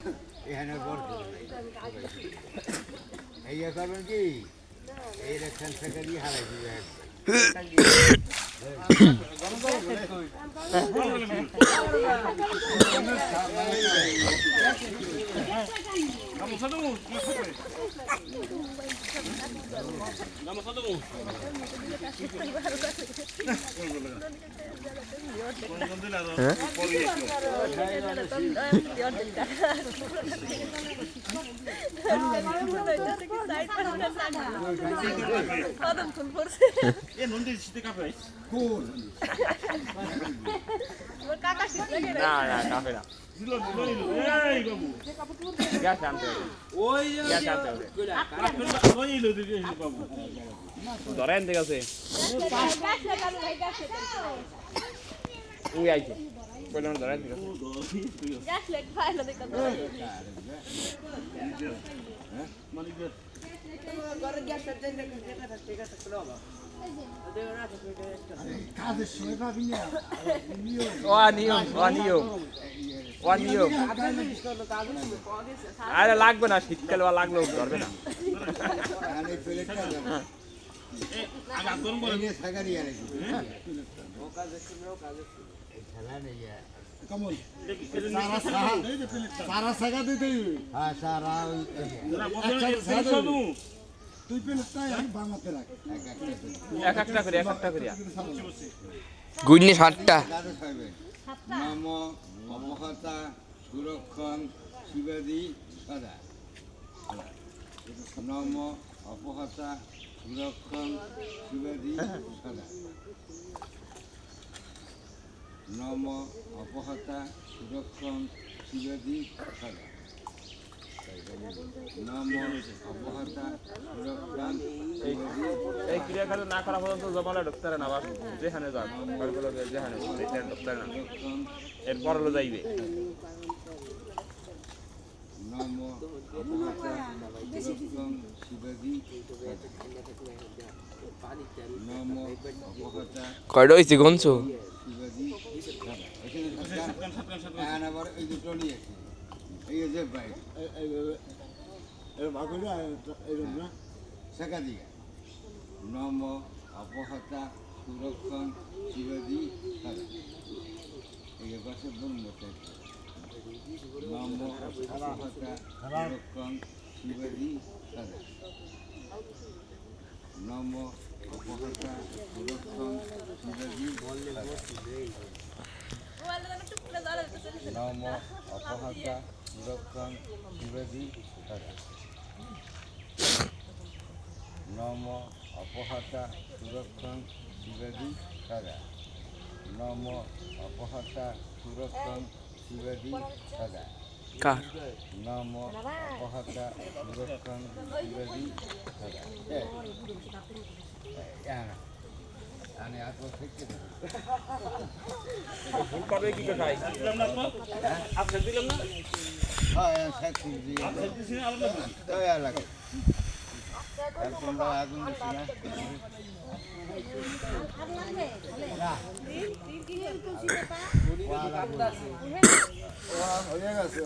এখানে বড় এই করবেন কি এই রেকশন থেকে দিয়ে হারাই দিবে ধরেন ঠিক আছে উই আইছে বললাম ধরেন ঠিক আছে আরে লাগবে না শীতকাল বা লাগলেও ধরবে না গুইনি 60টা নম অবহতা সুরক্ষণ শিবাদি সদা নম অপহতা সুরক্ষণ শিবাদি সদা নম অপহতা সুরক্ষণ শিবাদি সদা নম অপহতা সুরক্ষণ এই ক্রিয়াকাল না করা পর্যন্ত জমালে ঢুকতে না আবার যেখানে যান যেখানে ঢুকতে না এরপর হলো যাইবে নম অপহতা সুরক্ষণ শিবাদি নম অপহতা কয়টা হইছে গনছো শিবাদি এখানে আবার এই দুটো নিয়ে এই যে ভাই শেখা দিকে নম অপহতা সুরক্ষণ শিবাদি সাদা এই পাশে বন্ধ নম অপহতা সুরক্ষণ শিবাদি সাদা নম অপহতা সুরক্ষণ শিবাদি নম অপহতা সুরক্ষণ শিবাদি সাদা নম অপহতা সুরক্ষণ শিবাদি সাদা নম অপহতা সুরক্ষণ শিবাদি সাদা কার নম অপহতা সুরক্ষণ শিবাদি সাদা আনে আর থেকে ভুল করবে কি খাই দিলাম না আপনি দিলাম না হ্যাঁ সাথে দিয়ে তো লাগে এখন আগুন দিছি না হয়ে গেছে